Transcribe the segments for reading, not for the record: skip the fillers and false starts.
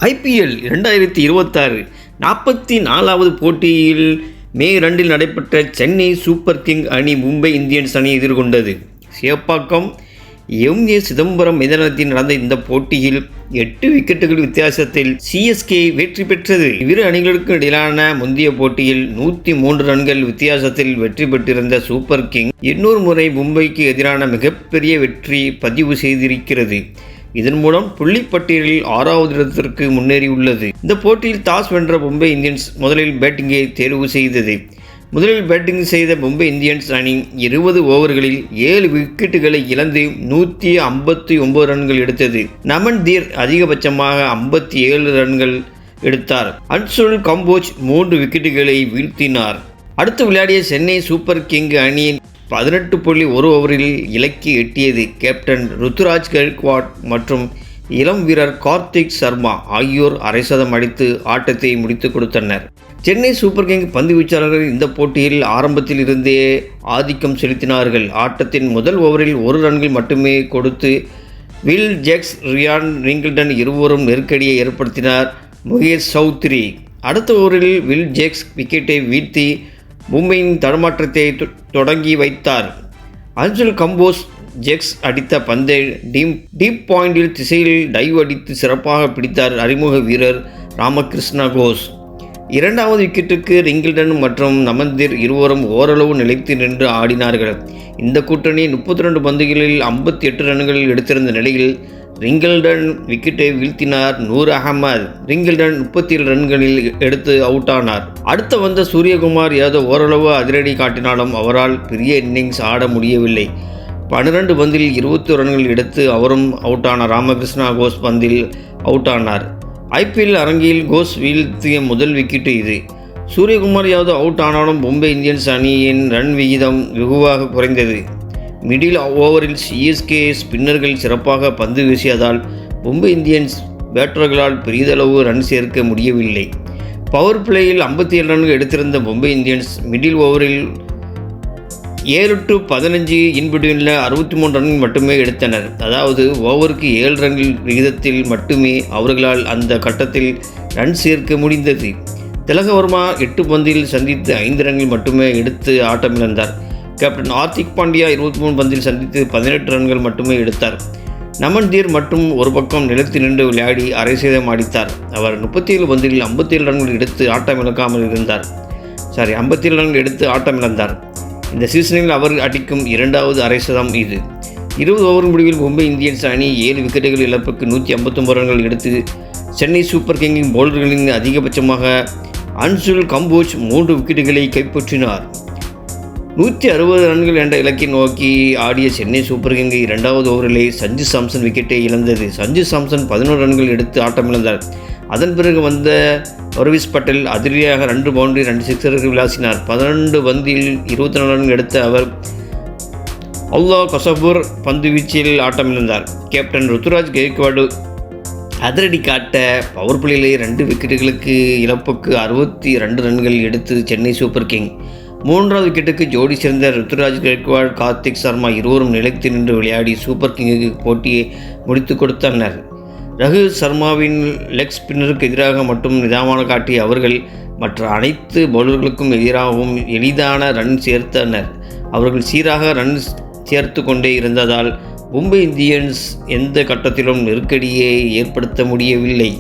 IPL 2026 44வது போட்டியில் மே 2 நடைபெற்ற Chennai super king அணி மும்பை இந்தியன்ஸ் அணி எதிர்கொண்டது. சேப்பாக்கம் MA சிதம்பரம் மைதானத்தில் நடந்த இந்த போட்டியில் 8 விக்கெட்டுகள் வித்தியாசத்தில் CSK வெற்றி பெற்றது. இரு அணிகளுக்கு இடையிலான முந்தைய போட்டியில் 103 ரன்கள் வித்தியாசத்தில் வெற்றி பெற்றிருந்த சூப்பர் கிங் இன்னொரு முறை மும்பைக்கு எதிரான மிகப்பெரிய வெற்றி பதிவு செய்திருக்கிறது. இதன் மூலம் புள்ளிப்பட்டியலில் 6வது இடத்திற்கு முன்னேறியுள்ளது. இந்த போட்டியில் டாஸ் வென்ற மும்பை இந்தியன்ஸ் முதலில் பேட்டிங்கை தேர்வு செய்தது. முதலில் பேட்டிங் செய்த மும்பை இந்தியன்ஸ் அணி 20 ஓவர்களில் 7 விக்கெட்டுகளை இழந்து 159 ரன்கள் எடுத்தது. நமன்தீர் அதிகபட்சமாக 57 ரன்கள் எடுத்தார். அன்சுல் கம்போஜ் 3 விக்கெட்டுகளை வீழ்த்தினார். அடுத்து விளையாடிய சென்னை சூப்பர் கிங் அணியின் 18.1 ஓவரில் இலக்கை எட்டியது. கேப்டன் ருத்துராஜ் கெய்க்வாட் மற்றும் இளம் வீரர் கார்த்திக் சர்மா ஆகியோர் அரை சதம் அடித்து ஆட்டத்தை முடித்துக் கொடுத்தனர். சென்னை சூப்பர் கிங் பந்து வீச்சாளர்கள் இந்த போட்டியில் ஆரம்பத்தில் இருந்தே ஆதிக்கம் செலுத்தினார்கள். ஆட்டத்தின் முதல் ஓவரில் 1 ரன்கள் மட்டுமே கொடுத்து வில் ஜேக்ஸ், ரியான் ரிங்கிள்டன் இருவரும் நெருக்கடியை ஏற்படுத்தினார். முகேஷ் சௌத்ரி அடுத்த ஓவரில் வில் ஜேக்ஸ் விக்கெட்டை வீழ்த்தி மும்பையின் தடுமாற்றத்தை தொடங்கி வைத்தார். அன்சுல் கம்போஸ் ஜெக்ஸ் அடித்த பந்தை டீப் பாயிண்டில் திசையில் டைவ் அடித்து சிறப்பாக பிடித்தார் அறிமுக வீரர் ராமகிருஷ்ண கோஷ். 2வது விக்கெட்டுக்கு ரிங்கிள்டன் மற்றும் நமன்தீர் இருவரும் ஓரளவு நிலைத்து நின்று ஆடினார்கள். இந்த கூட்டணி 32 பந்துகளில் 58 ரன்கள் எடுத்திருந்த நிலையில் ரிங்கிள்டன் விக்கெட்டை வீழ்த்தினார். நூர் அகமது ரிங்கிள்டன் 37 ரன்களில் எடுத்து அவுட் ஆனார். அடுத்து வந்த சூரியகுமார் யாதவ் ஓரளவு அதிரடி காட்டினாலும் அவரால் பெரிய இன்னிங்ஸ் ஆட முடியவில்லை. 12 பந்தில் 21 ரன்கள் எடுத்து அவரும் அவுட் ஆனார். ராமகிருஷ்ணா கோஷ் பந்தில் அவுட் ஆனார். IPL அரங்கில் கோஷ் வீழ்த்திய முதல் விக்கெட்டு இது. சூரியகுமார் யாதவ் அவுட் ஆனாலும் மும்பை இந்தியன்ஸ் அணியின் ரன் விகிதம் வெகுவாக குறைந்தது. மிடில் ஓவரில் CSK ஸ்பின்னர்கள் சிறப்பாக பந்து வீசியதால் மும்பை இந்தியன்ஸ் பேட்டர்களால் பெரிதளவு ரன் சேர்க்க முடியவில்லை. பவர் பிளேயில் 57 ரன்கள் எடுத்திருந்த மும்பை இந்தியன்ஸ் மிடில் ஓவரில் 7-15 இன்பிட்வீனில் 63 ரன்கள் மட்டுமே எடுத்தனர். அதாவது ஓவருக்கு 7 ரன்கள் விகிதத்தில் மட்டுமே அவர்களால் அந்த கட்டத்தில் ரன் சேர்க்க முடிந்தது. திலகவர்மா 8 பந்தில் சந்தித்து 5 ரன்கள் மட்டுமே எடுத்து ஆட்டமிழந்தார். கேப்டன் ஹார்திக் பாண்டியா 23 பந்தில் சந்தித்து 18 ரன்கள் மட்டுமே எடுத்தார். நமன்தீர் மட்டும் ஒரு பக்கம் நிலத்தில் நின்று விளையாடி அரை சதம் அடித்தார். அவர் 37 பந்தில் 57 ரன்கள் எடுத்து ஆட்டமிழந்தார். இந்த சீசனில் அவர் அடிக்கும் 2வது அரை சதம் இது. 20 ஓவர் முடிவில் மும்பை இந்தியன்ஸ் அணி 7 விக்கெட்டுகள் இழப்புக்கு 159 ரன்கள் எடுத்து சென்னை சூப்பர் கிங்கின் பவுலர்களின் அதிகபட்சமாக அன்சுல் கம்போஜ் 3 விக்கெட்டுகளை கைப்பற்றினார். 160 ரன்கள் என்ற இலக்கை நோக்கி ஆடிய சென்னை சூப்பர் கிங்கை 2வது ஓவரிலே சஞ்சு சாம்சன் விக்கெட்டை இழந்தது. சஞ்சு சாம்சன் 11 ரன்கள் எடுத்து ஆட்டமிழந்தார். அதன் பிறகு வந்த பர்வேஸ் பட்டேல் அதிரடியாக 2 பவுண்டரி 2 சிக்ஸர்கள் விளாசினார். 12 பந்தில் 24 ரன்கள் எடுத்த அவர் அல்லாஹ் கசபூர் பந்து வீச்சில் ஆட்டமிழந்தார். கேப்டன் ருத்துராஜ் கெய்க்வாடு அதிரடி காட்ட பவர் பிளேயிலே 2 விக்கெட்டுகளுக்கு இழப்புக்கு 62 ரன்கள் எடுத்து சென்னை சூப்பர் கிங் 3வது விக்கெட்டுக்கு ஜோடி சேர்ந்த ருத்துராஜ் கெய்க்வாட், கார்த்திக் சர்மா இருவரும் நிலைத்து நின்று விளையாடி சூப்பர் கிங்குக்கு போட்டியை முடித்து கொடுத்தனர். ரகு சர்மாவின் லெக் ஸ்பின்னருக்கு எதிராக மட்டும் நிதானமாக காட்டிய அவர்கள் மற்ற அனைத்து பவுலர்களுக்கும் எதிராகவும் எளிதான ரன் சேர்த்தனர். அவர்கள் சீராக ரன் சேர்த்து கொண்டே இருந்ததால் மும்பை இந்தியன்ஸ் எந்த கட்டத்திலும் நெருக்கடியை ஏற்படுத்த முடியவில்லை.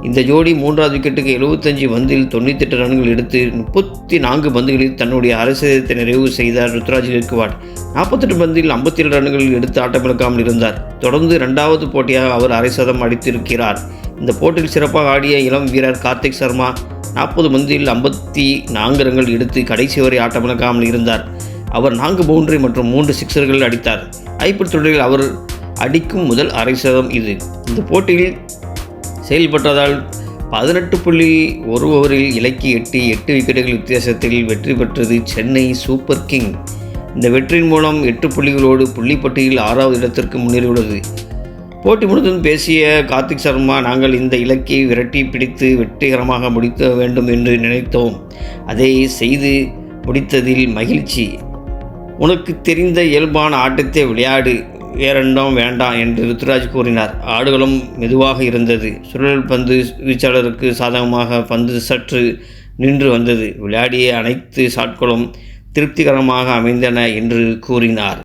இந்த ஜோடி 3வது விக்கெட்டுக்கு 75 பந்தில் 98 ரன்கள் எடுத்து 34 பந்துகளில் தன்னுடைய அரை சதத்தை நிறைவு செய்தார். ருத்துராஜ் கெய்க்வாட் 48 பந்தில் 57 ரன்கள் எடுத்து ஆட்டமிழக்காமல் இருந்தார். தொடர்ந்து 2வது போட்டியாக அவர் அரை சதம் அடித்திருக்கிறார். இந்த போட்டியில் சிறப்பாக ஆடிய இளம் வீரர் கார்த்திக் சர்மா 40 பந்தில் 54 ரன்கள் எடுத்து கடைசி வரை ஆட்டமிழக்காமல் இருந்தார். அவர் 4 பவுண்டரி மற்றும் 3 சிக்ஸர்கள் அடித்தார். IPL தொடரில் அவர் அடிக்கும் முதல் அரை சதம் இது. இந்த போட்டியில் செயல்பட்டதால் 18.1 ஓவரில் இலக்கை எட்டி 8 விக்கெட்டுகள் வித்தியாசத்தில் வெற்றி பெற்றது சென்னை சூப்பர் கிங். இந்த வெற்றியின் மூலம் 8 புள்ளிகளோடு புள்ளிப்பட்டியில் 6வது இடத்திற்கு முன்னேறியுள்ளது. போட்டி முடிந்ததும் பேசிய கார்த்திக் சர்மா, நாங்கள் இந்த இலக்கை விரட்டி பிடித்து வெற்றிகரமாக முடிக்க வேண்டும் என்று நினைத்தோம். அதை செய்து முடித்ததில் மகிழ்ச்சி. உனக்கு தெரிந்த இயல்பான ஆட்டத்தை விளையாடு. வேறென்றும் வேண்டாம் என்று ருத்துராஜ் கூறினார். ஆடுகளும் மெதுவாக இருந்தது. சுழல் பந்து வீச்சாளருக்கு சாதகமாக பந்து சற்று நின்று வந்தது. விளையாடிய அனைத்து ஷாட்களும் திருப்திகரமாக அமைந்தன என்று கூறினார்.